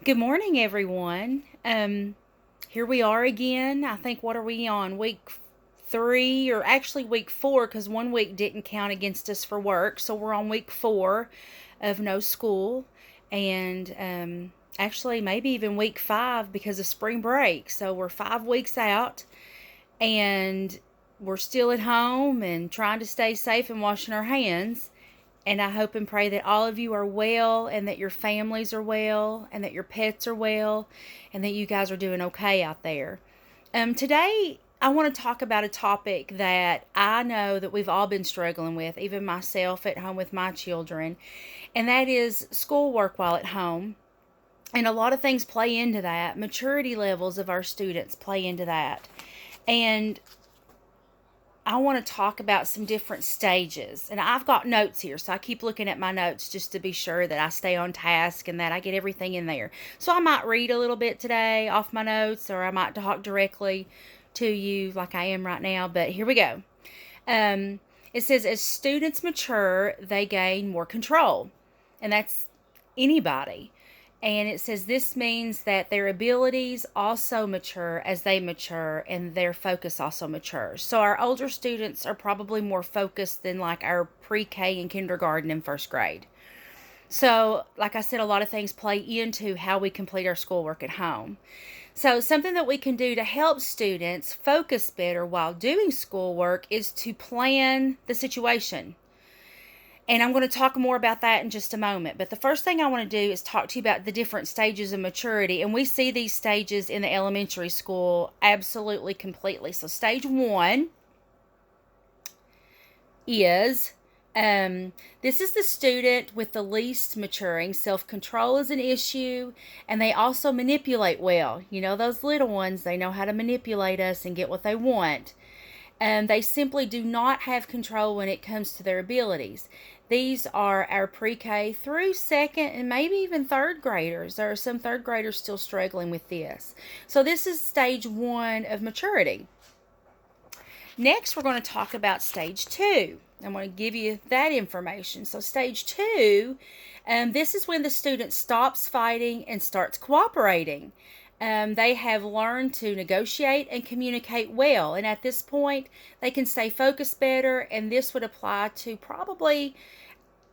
Good morning, everyone. Here we are again. I think, what are we on? Week 3, or actually week 4, because one week didn't count against us for work. So we're on week 4 of no school. And actually, maybe even week 5 because of spring break. So we're 5 weeks out, and we're still at home and trying to stay safe and washing our hands. And I hope and pray that all of you are well, and that your families are well, and that your pets are well, and that you guys are doing okay out there. Today, I want to talk about a topic that I know that we've all been struggling with, even myself at home with my children, and that is schoolwork while at home. And a lot of things play into that. Maturity levels of our students play into that. And I want to talk about some different stages. And I've got notes here, so I keep looking at my notes just to be sure that I stay on task and that I get everything in there. So I might read a little bit today off my notes, or I might talk directly to you like I am right now. But here we go. It says, as students mature, they gain more control. And that's anybody. And it says this means that their abilities also mature as they mature, and their focus also matures. So our older students are probably more focused than like our pre-K and kindergarten and first grade. So, like I said, a lot of things play into how we complete our schoolwork at home. So, something that we can do to help students focus better while doing schoolwork is to plan the situation. And I'm going to talk more about that in just a moment. But the first thing I want to do is talk to you about the different stages of maturity. And we see these stages in the elementary school absolutely completely. So stage 1 is this is the student with the least maturing. Self-control is an issue, and they also manipulate well. You know, those little ones, they know how to manipulate us and get what they want. They simply do not have control when it comes to their abilities. These are our pre-K through second and maybe even third graders. There are some third graders still struggling with this. So this is stage 1 of maturity. Next, we're going to talk about stage 2. I'm going to give you that information. So stage 2, this is when the student stops fighting and starts cooperating. They have learned to negotiate and communicate well, and at this point they can stay focused better, and this would apply to probably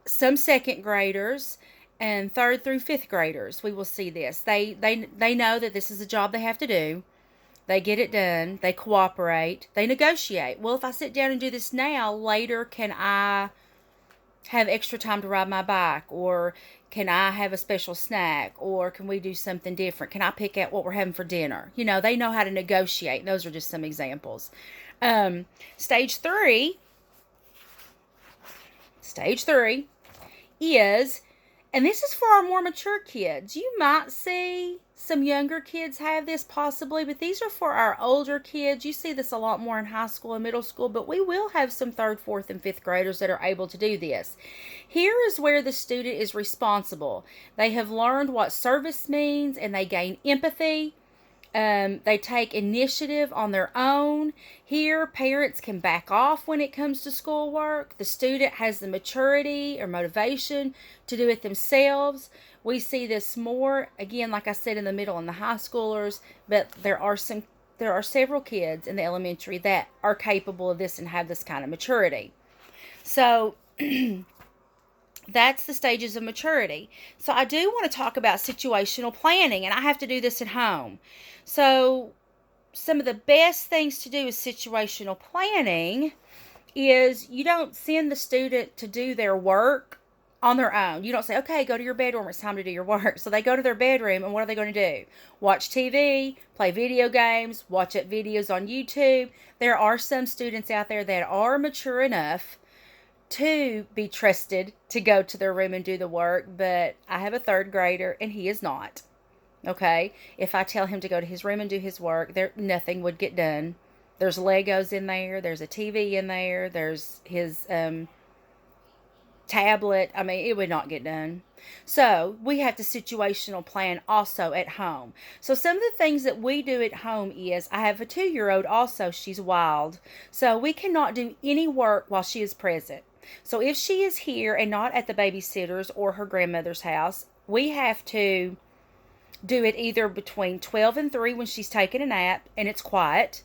some second graders and third through fifth graders. We will see this. They know that this is a job they have to do. They get it done. They cooperate. They negotiate. Well, if I sit down and do this now, later can I have extra time to ride my bike, or can I have a special snack, or can we do something different? Can I pick out what we're having for dinner? You know, they know how to negotiate. Those are just some examples. Stage 3 is, and this is for our more mature kids. You might see some younger kids have this possibly, but these are for our older kids. You see this a lot more in high school and middle school, but we will have some third, fourth, and fifth graders that are able to do this. Here is where the student is responsible. They have learned what service means, and they gain empathy. They take initiative on their own. Here, parents can back off when it comes to schoolwork. The student has the maturity or motivation to do it themselves. We see this more, again, like I said, in the middle and the high schoolers, but there are several kids in the elementary that are capable of this and have this kind of maturity. So that's the stages of maturity. So I do want to talk about situational planning, and I have to do this at home. So some of the best things to do with situational planning is you don't send the student to do their work on their own. You don't say, okay, go to your bedroom, it's time to do your work. So they go to their bedroom, and what are they going to do? Watch TV, play video games, watch videos on YouTube. There are some students out there that are mature enough to be trusted to go to their room and do the work, but I have a third grader and he is not. Okay, if I tell him to go to his room and do his work, nothing would get done. There's Legos in there, there's a TV in there, there's his tablet. I mean, it would not get done. So we have to situational plan also at home. So some of the things that we do at home is, I have a 2-year-old also. She's wild, so we cannot do any work while she is present. So if she is here and not at the babysitter's or her grandmother's house, we have to Do it either between 12 and 3 when she's taking a nap and it's quiet,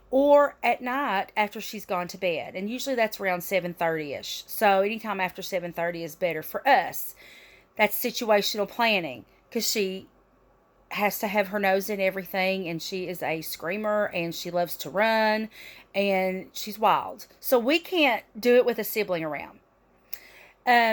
or at night after she's gone to bed. And usually that's around 7:30ish. So anytime after 7:30 is better for us. That's situational planning, because she has to have her nose in everything, and she is a screamer, and she loves to run, and she's wild. So we can't do it with a sibling around.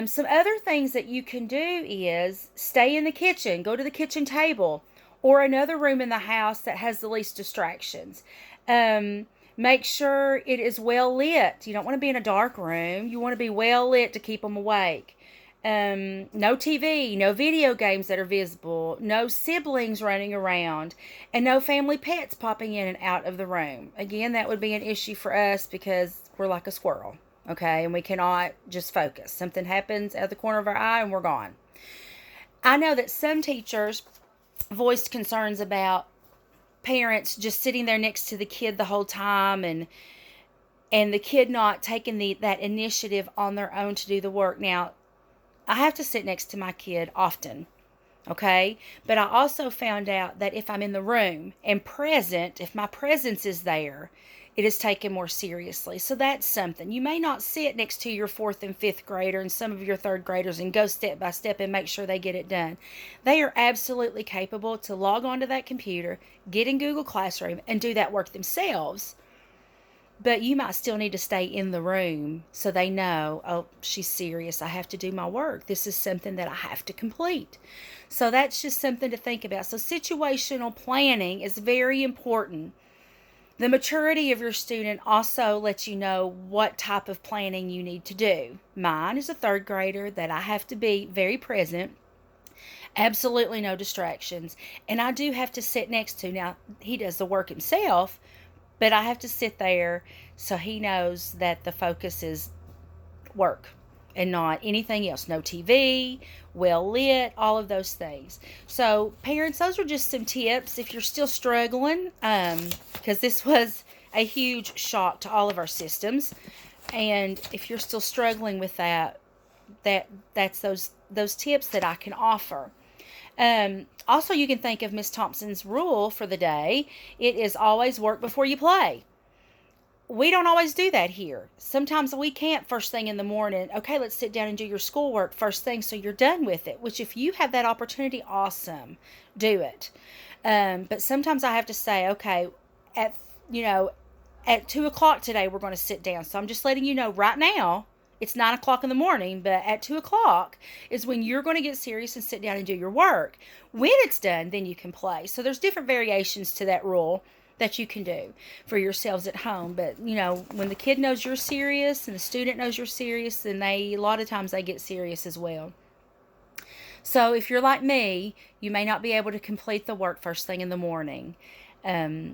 Some other things that you can do is stay in the kitchen, go to the kitchen table, or another room in the house that has the least distractions. Make sure it is well lit. You don't want to be in a dark room. You want to be well lit to keep them awake. No TV, no video games that are visible, no siblings running around, and no family pets popping in and out of the room. Again, that would be an issue for us because we're like a squirrel, okay? And we cannot just focus. Something happens out of the corner of our eye and we're gone. I know that some teachers voiced concerns about parents just sitting there next to the kid the whole time, and the kid not taking that initiative on their own to do the work. Now, I have to sit next to my kid often, okay? But I also found out that if I'm in the room and present, if my presence is there, it is taken more seriously. So that's something. You may not sit next to your 4th and 5th grader and some of your 3rd graders and go step by step and make sure they get it done. They are absolutely capable to log onto that computer, get in Google Classroom, and do that work themselves. But you might still need to stay in the room so they know, oh, she's serious. I have to do my work. This is something that I have to complete. So that's just something to think about. So situational planning is very important. The maturity of your student also lets you know what type of planning you need to do. Mine is a 3rd grader that I have to be very present. Absolutely no distractions. And I do have to sit next to. Now, he does the work himself, but I have to sit there so he knows that the focus is work and not anything else. No TV, well lit, all of those things. So parents, those are just some tips if you're still struggling, because this was a huge shock to all of our systems. And if you're still struggling with that's those tips that I can offer. Also, you can think of Miss Thompson's rule for the day. It is always work before you play. We don't always do that here. Sometimes we can't first thing in the morning. Okay, let's sit down and do your schoolwork first thing so you're done with it. Which if you have that opportunity, awesome. Do it. But sometimes I have to say, okay, at 2 o'clock today we're going to sit down. So I'm just letting you know right now. It's 9 o'clock in the morning, but at 2 o'clock is when you're going to get serious and sit down and do your work. When it's done, then you can play. So there's different variations to that rule that you can do for yourselves at home. But, when the kid knows you're serious and the student knows you're serious, then a lot of times they get serious as well. So if you're like me, you may not be able to complete the work first thing in the morning.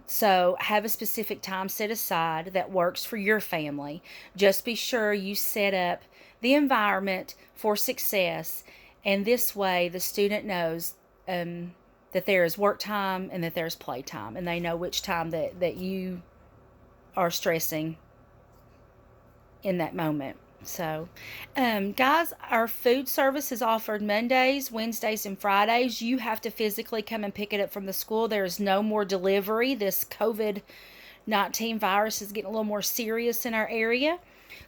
So have a specific time set aside that works for your family. Just be sure you set up the environment for success, and this way the student knows that there is work time and that there's play time, and they know which time that you are stressing in that moment. So, guys, our food service is offered Mondays, Wednesdays, and Fridays. You have to physically come and pick it up from the school. There is no more delivery. This COVID-19 virus is getting a little more serious in our area.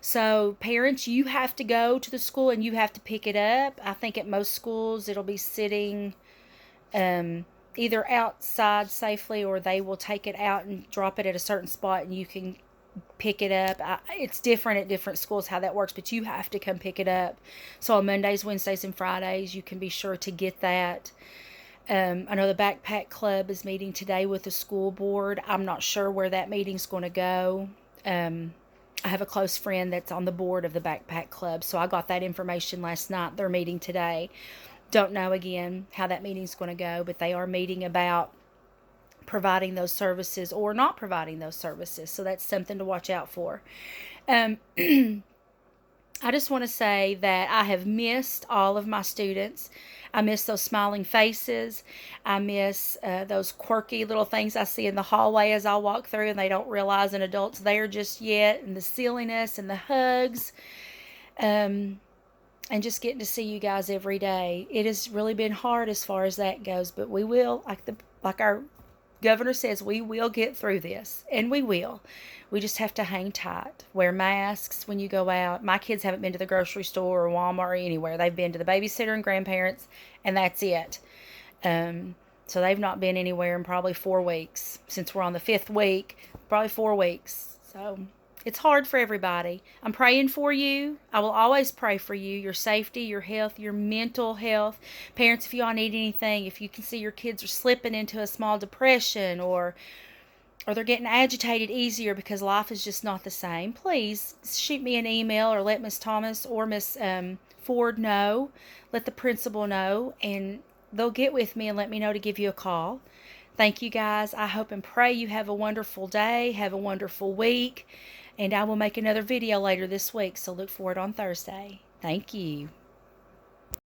So, parents, you have to go to the school and you have to pick it up. I think at most schools it'll be sitting either outside safely, or they will take it out and drop it at a certain spot and you can pick it up. It's different at different schools how that works, but you have to come pick it up. So on Mondays, Wednesdays, and Fridays, you can be sure to get that. I know the Backpack Club is meeting today with the school board. I'm not sure where that meeting's going to go. I have a close friend that's on the board of the Backpack Club, so I got that information last night. They're meeting today. Don't know again how that meeting's going to go, but they are meeting about providing those services or not providing those services. So that's something to watch out for. I just want to say that I have missed all of my students. I miss those smiling faces. I miss those quirky little things I see in the hallway as I walk through and they don't realize an adult's there just yet, and the silliness and the hugs. and just getting to see you guys every day. It has really been hard as far as that goes, but we will, like our governor says, we will get through this, and we will. We just have to hang tight. Wear masks when you go out. My kids haven't been to the grocery store or Walmart or anywhere. They've been to the babysitter and grandparents, and that's it. So they've not been anywhere in probably 4 weeks. Since we're on the 5th week, probably 4 weeks. So it's hard for everybody. I'm praying for you. I will always pray for you, your safety, your health, your mental health. Parents, if you all need anything, if you can see your kids are slipping into a small depression, or they're getting agitated easier because life is just not the same, please shoot me an email or let Miss Thomas or Miss Ford know. Let the principal know, and they'll get with me and let me know to give you a call. Thank you, guys. I hope and pray you have a wonderful day, have a wonderful week, and I will make another video later this week, so look for it on Thursday. Thank you.